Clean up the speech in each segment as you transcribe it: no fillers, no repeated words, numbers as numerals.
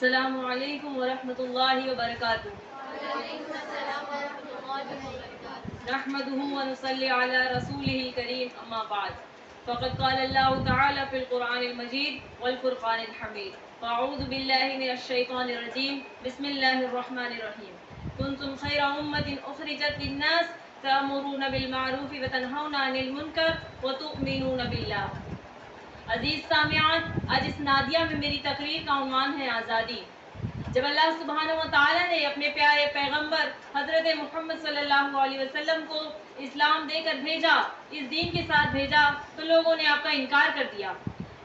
السلام علیکم ورحمۃ اللہ وبرکاتہ۔ نحمده ونصلي على رسوله الكريم اما بعد فقد قال الله تعالى في القرآن المجيد والفرقان الحميد فاعوذ بالله من الشيطان الرجيم بسم الله الرحمن الرحيم كنتم خير أمة أخرجت للناس تأمرون بالمعروف وتنهون عن المنكر وتؤمنون بالله۔ عزیز سامعان، آج اس نادیہ میں میری تقریر کا عنوان ہے آزادی۔ جب اللہ سبحانہ و تعالیٰ نے اپنے پیارے پیغمبر حضرت محمد صلی اللہ علیہ وسلم کو اسلام دے کر بھیجا، اس دین کے ساتھ بھیجا، تو لوگوں نے آپ کا انکار کر دیا۔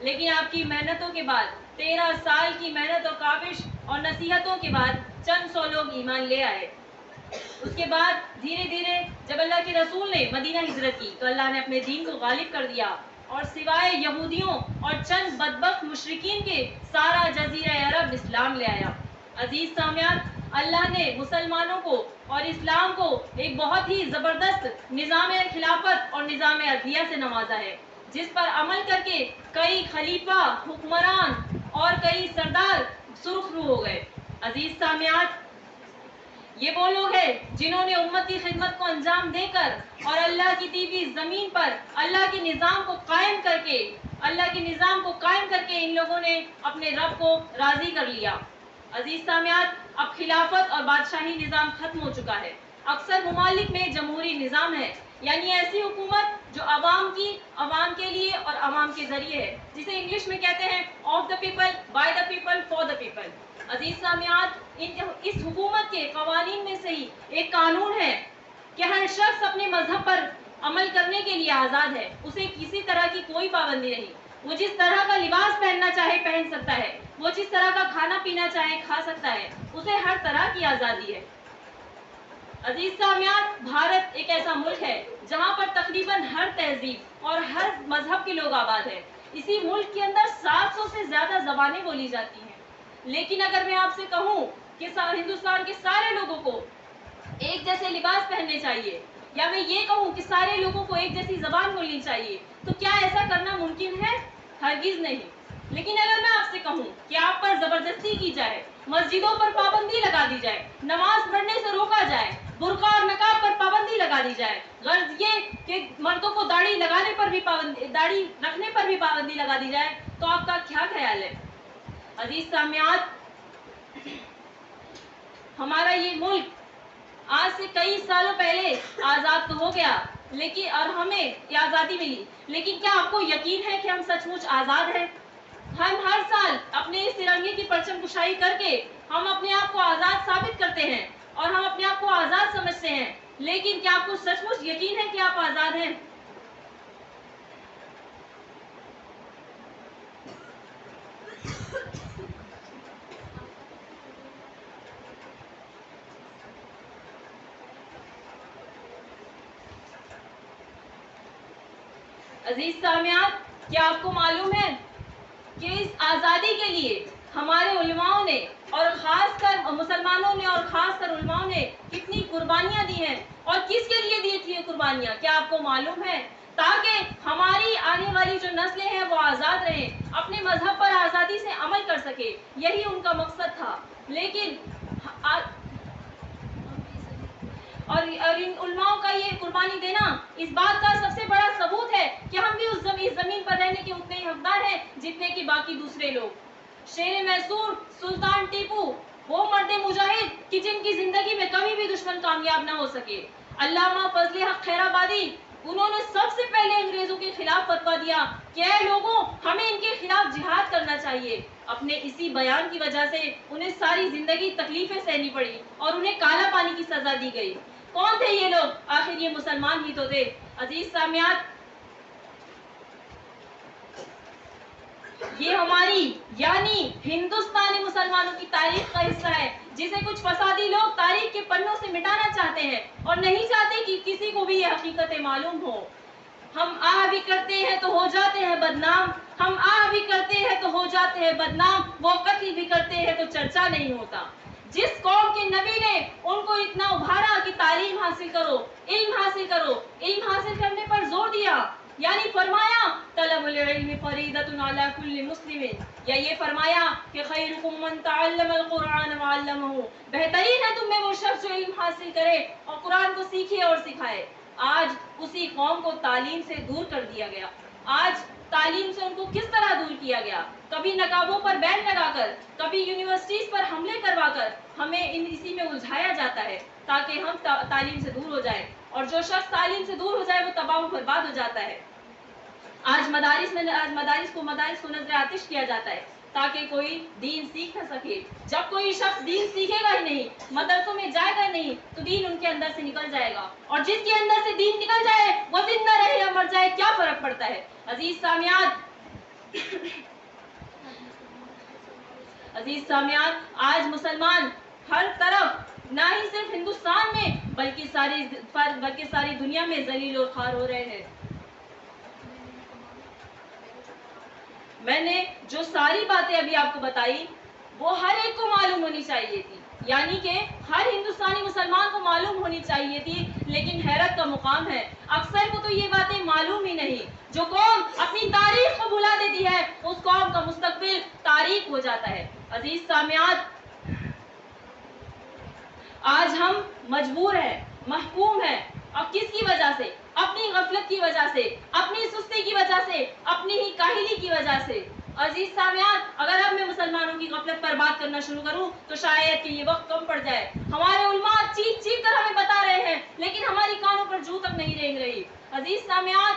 لیکن آپ کی محنتوں کے بعد، 13 سال کی محنت و کاوش اور نصیحتوں کے بعد چند سو لوگ ایمان لے آئے۔ اس کے بعد دھیرے دھیرے جب اللہ کے رسول نے مدینہ ہجرت کی تو اللہ نے اپنے دین کو غالب کر دیا، اور سوائے یہودیوں اور چند بدبخت مشرکین کے سارا جزیرہ عرب اسلام لے آیا۔ عزیز سامعین، اللہ نے مسلمانوں کو اور اسلام کو ایک بہت ہی زبردست نظام خلافت اور نظام عدلیہ سے نوازا ہے، جس پر عمل کر کے کئی خلیفہ، حکمران اور کئی سردار سرخ رو ہو گئے۔ عزیز سامعین، یہ وہ لوگ ہیں جنہوں نے امت کی خدمت کو انجام دے کر اور اللہ کی دی ہوئی زمین پر اللہ کے نظام کو قائم کر کے ان لوگوں نے اپنے رب کو راضی کر لیا۔ عزیز سامعین، اب خلافت اور بادشاہی نظام ختم ہو چکا ہے۔ اکثر ممالک میں جمہوری نظام ہے، یعنی ایسی حکومت جو عوام کے لیے اور عوام کے ذریعے ہے، جسے انگلش میں کہتے ہیں of the people, by the people, for the people. عزیز سامعین، اس حکومت کے قوانین میں سے ہی ایک قانون ہے کہ ہر شخص اپنے مذہب پر عمل کرنے کے لیے آزاد ہے، اسے کسی طرح کی کوئی پابندی نہیں۔ وہ جس طرح کا لباس پہننا چاہے پہن سکتا ہے، وہ جس طرح کا کھانا پینا چاہے کھا سکتا ہے، اسے ہر طرح کی آزادی ہے۔ عزیز سامعین، بھارت ایک ایسا ملک ہے جہاں پر تقریباً ہر تہذیب اور ہر مذہب کے لوگ آباد ہیں۔ اسی ملک کے اندر 700 سے زیادہ زبانیں بولی جاتی ہیں۔ لیکن اگر میں آپ سے کہوں کہ ہندوستان کے سارے لوگوں کو ایک جیسے لباس پہننے چاہیے، یا میں یہ کہوں کہ سارے لوگوں کو ایک جیسی زبان بولنی چاہیے، تو کیا ایسا کرنا ممکن ہے؟ ہرگز نہیں۔ لیکن اگر میں آپ سے کہوں کہ آپ پر زبردستی کی جائے، مسجدوں پر پابندی لگا دی جائے، نماز پڑھنے سے روکا جائے، برقع اور نقاب پر پابندی لگا دی جائے، غرض یہ کہ مردوں کو داڑھی رکھنے پر بھی پابندی لگا دی جائے، تو آپ کا کیا خیال ہے؟ عزیز سامعین، ہمارا یہ ملک آج سے کئی سالوں پہلے آزاد تو ہو گیا، لیکن اور ہمیں یہ آزادی ملی، لیکن کیا آپ کو یقین ہے کہ ہم سچ مچ آزاد ہیں؟ ہم ہر سال اپنے اس ترنگے کی پرچم کشائی کر کے ہم اپنے آپ کو آزاد ثابت کرتے ہیں اور ہم اپنے آپ کو آزاد سمجھتے ہیں، لیکن کیا آپ کو سچ مچ یقین ہے کہ آپ آزاد ہیں؟ عزیز سامعین، کیا آپ کو معلوم ہے کہ اس آزادی کے لیے ہمارے علماؤں نے اور خاص کر مسلمانوں نے اور خاص کر علماؤں نے کتنی قربانیاں دی ہیں، اور کس کے لیے دی تھی یہ قربانیاں؟ کیا آپ کو معلوم ہے؟ تاکہ ہماری آنے والی جو نسلیں ہیں وہ آزاد رہیں، اپنے مذہب پر آزادی سے عمل کر سکے، یہی ان کا مقصد تھا۔ لیکن اور ان علماءوں کا یہ قربانی دینا اس بات کا سب سے بڑا ثبوت ہے کہ ہم بھی اس زمین پر رہنے کے اتنے ہی حقدار ہیں جتنے کہ باقی دوسرے لوگ۔ شیر میسور سلطان ٹیپو، وہ مرد مجاہد کہ جن کی زندگی میں کبھی بھی دشمن کامیاب نہ ہو سکے، علامہ فضل حق خیرآبادی، انہوں نے سب سے پہلے انگریزوں کے خلاف فتویٰ دیا کہ اے لوگوں، ہمیں ان کے خلاف جہاد کرنا چاہیے۔ اپنے اسی بیان کی وجہ سے انہیں ساری زندگی تکلیفیں سہنی پڑی اور انہیں کالا پانی کی سزا دی گئی۔ کون تھے یہ لوگ؟ آخر یہ مسلمان ہی تو تھے۔ عزیز سامعین، یہ ہماری یعنی ہندوستانی مسلمانوں کی تاریخ کا حصہ ہے، جسے کچھ فسادی لوگ تاریخ کے پنوں سے مٹانا چاہتے ہیں اور نہیں چاہتے کہ کسی کو بھی یہ حقیقتیں معلوم ہو۔ ہم آہ بھی کرتے ہیں تو ہو جاتے ہیں بدنام، ہم آہ بھی کرتے ہیں تو ہو جاتے ہیں بدنام، وہ قتل بھی کرتے ہیں تو چرچا نہیں ہوتا۔ جس قوم کے نبی نے ان کو اتنا ابھارا کہ تعلیم حاصل کرو، علم حاصل کرو، علم حاصل کرنے پر زور دیا، यानी फरमाया तलबुल इल्म फरीदतुन अला कुल्लि मुस्लिमिन, या ये फरमाया कि खैरुकुम मन तअल्लमल कुरान व अल्लमहु, बेहतरीन है तुम में वो शख्स जो इल्म हासिल करे और कुरान को सीखे और सिखाए। आज उसी कौम को तालीम से दूर कर दिया गया। आज तालीम से उनको किस तरह दूर किया गया, कभी नकाबों पर बैन लगाकर, कभी यूनिवर्सिटीज पर हमले करवाकर हमें इसी में उलझाया जाता है ताकि हम तालीम से दूर हो जाए, और जो शख्स तालीम से दूर हो जाए वो तबाह व बर्बाद हो जाता है। आज मदारिस को नजर आतिश किया जाता है ताकि कोई दीन सीख न सके। जब कोई शख्स दीन सीखेगा ही नहीं, मदरसों में जाएगा नहीं, तो दीन उनके अंदर से निकल जाएगा, और जिसके अंदर से दीन निकल जाए वो जिंदा रहे या मर जाए क्या फर्क पड़ता है। अजीज सामियात, आज मुसलमान हर तरफ, ना ही सिर्फ हिंदुस्तान में बल्कि सारी दुनिया में जलील और खार हो रहे हैं। मैंने जो सारी बातें अभी आपको बताई वो हर एक को मालूम होनी चाहिए थी, यानी कि हर हिंदुस्तानी मुसलमान को मालूम होनी चाहिए थी, लेकिन हैरत का मुकाम है अक्सर को तो ये बातें मालूम ही नहीं। जो कौम अपनी तारीख को भुला देती है उस कौम का मुस्तकबिल तारीख हो जाता है। अजीज सामियात, आज हम मजबूर हैं, महकूम हैं, अब किसकी वजह से? अपनी गफलत की वजह से, अपनी सुस्ती की वजह से, अपनी ही काहिली की वजह से। अजीज सामियात, अगर अब मैं मुसलमानों की गफलत पर बात करना शुरू करूं तो शायद कि ये वक्त कम पड़ जाए। हमारे उलमा चीख चीख कर हमें बता रहे हैं, लेकिन हमारी कानों पर जू तक नहीं रेंग रही। अजीज सामियात,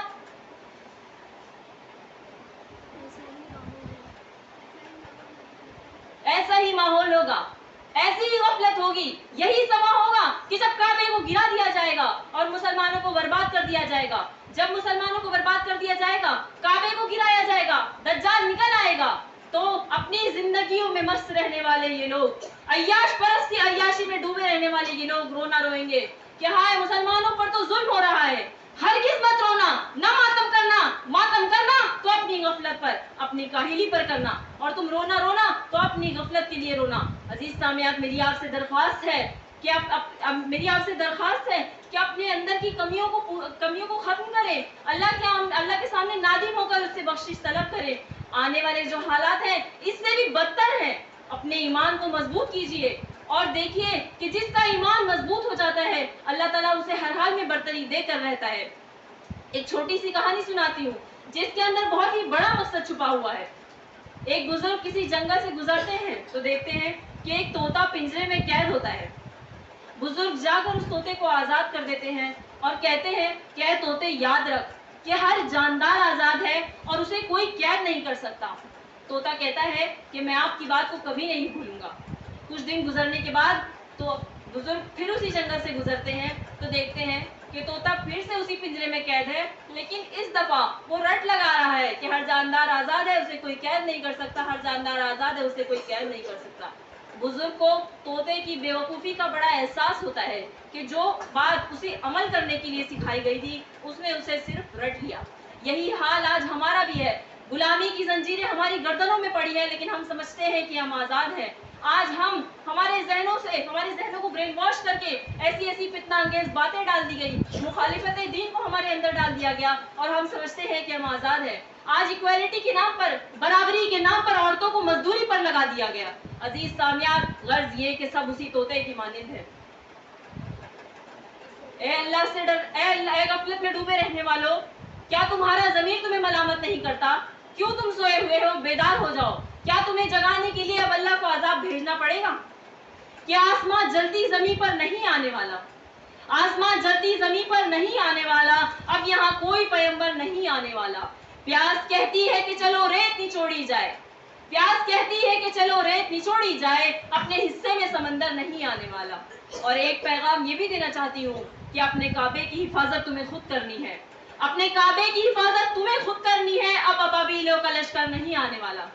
ऐसा ही माहौल होगा, ऐसी ही गफलत होगी, यही समा होगा कि जब काबे को गिरा दिया जाएगा और मुसलमानों को बर्बाद कर दिया जाएगा। जब मुसलमानों को बर्बाद कर दिया जाएगा, काबे को गिराया जाएगा, दज्जाल निकल आएगा, तो अपनी जिंदगियों में मस्त रहने वाले ये लोग, अय्याश परस्ती अय्याशी में डूबे रहने वाले ये लोग रोना रोएंगे कि हाय मुसलमानों पर तो जुल्म हो रहा है। हरगिज़ मत रोना, ना मातम करना तो अपनी गफलत पर, अपनी काहिली पर करना, और तुम रोना तो अपनी गफलत के लिए रोना। अजीज सामियात, मेरी आपसे दरख्वास्त है कि अपने अंदर की कमियों को खत्म करें, अल्लाह के सामने नादिम होकर उससे बख्शिश तलब करें। आने वाले जो हालात हैं इससे भी बदतर हैं, अपने ईमान को मजबूत कीजिए और देखिए कि जिसका ईमान मजबूत हो जाता है अल्लाह ताला उसे हर हाल में बरतरी देकर रहता है। एक छोटी सी कहानी सुनाती हूँ जिसके अंदर बहुत ही बड़ा मकसद छुपा हुआ है। एक बुजुर्ग किसी जंगल से गुजरते हैं तो देखते हैं कि एक तोता पिंजरे में कैद होता है। बुजुर्ग जाकर उस तोते को आजाद कर देते हैं और कहते हैं कि ऐ तोते, याद रख कि हर जानदार आजाद है और उसे कोई कैद नहीं कर सकता। तोता कहता है कि मैं आपकी बात को कभी नहीं भूलूंगा। कुछ दिन गुजरने के बाद तो बुजुर्ग फिर उसी जंगल से गुजरते हैं तो देखते हैं कि तोता फिर से उसी पिंजरे में कैद है, लेकिन इस दफा वो रट लगा रहा है कि हर जानदार आजाद है, उसे कोई कैद नहीं कर सकता, हर जानदार आजाद है, उसे कोई कैद नहीं कर सकता। बुजुर्ग को तोते की बेवकूफ़ी का बड़ा एहसास होता है कि जो बात उसे अमल करने के लिए सिखाई गई थी उसने उसे सिर्फ रट लिया। यही हाल आज हमारा भी है। गुलामी की जंजीरें हमारी गर्दनों में पड़ी है, लेकिन हम समझते हैं कि हम आज़ाद हैं। आज हम हमारे जहनों को ब्रेन वॉश करके ऐसी फितना अंगेज बातें डाल दी गई, मुखालिफत दीन को हमारे अंदर डाल दिया गया और हम समझते हैं कि हम आज़ाद हैं। आज इक्वालिटी के नाम पर, बराबरी के नाम पर औरतों को मजदूरी पर लगा दिया गया। अजीज सामियात, गर्ज ये कि सब उसी तोते की मानिंद है। ए अल्लाह से डर, ए गफलत में डूबे रहने वालों, क्या तुम्हारा ज़मीर तुम्हें मलामत नहीं करता? क्यों तुम सोए हुए हो? बेदार हो जाओ। क्या तुम्हें जगाने के लिए अब अल्लाह को अजाब भेजना पड़ेगा? क्या आसमान जलती जमीन पर नहीं आने वाला? आसमान जलती जमीन पर नहीं आने वाला, अब यहाँ कोई पैगंबर नहीं आने वाला। प्यास कहती है कि चलो रेत निचोड़ी जाए, प्यास कहती है कि चलो रेत निचोड़ी जाए, अपने हिस्से में समंदर नहीं आने वाला। और एक पैगाम ये भी देना चाहती हूँ कि अपने काबे की हिफाजत तुम्हें खुद करनी है, अपने काबे की हिफाजत तुम्हें खुद करनी है। अब अबाबीलों का लश्कर नहीं आने वाला।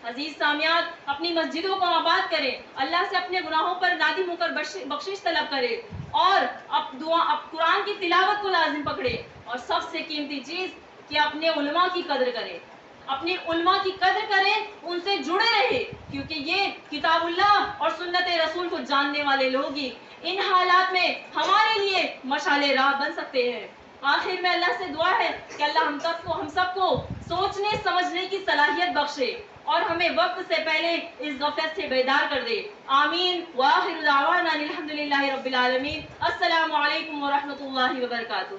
अजीज सामियात, अपनी मस्जिदों को आबाद करें, अल्लाह से अपने गुनाहों पर नादिम होकर बख्शिश तलब करें और अब कुरान की तिलावत को लाजिम पकड़े, और सबसे कीमती चीज़ कि अपने उलमा की कदर करें, अपने उलमा की कदर करें, उनसे जुड़े रहे, क्योंकि ये किताबुल्लाह और सुन्नत रसूल को जानने वाले लोग ही इन हालात में हमारे लिए मशाले राह बन सकते हैं। آخر میں اللہ سے دعا ہے کہ اللہ ہم سب کو سوچنے سمجھنے کی صلاحیت بخشے اور ہمیں وقت سے پہلے اس غفلت سے بیدار کر دے. آمین. وآخر دعوانا الحمد للہ رب العالمین. السلام علیکم ورحمۃ اللہ وبرکاتہ.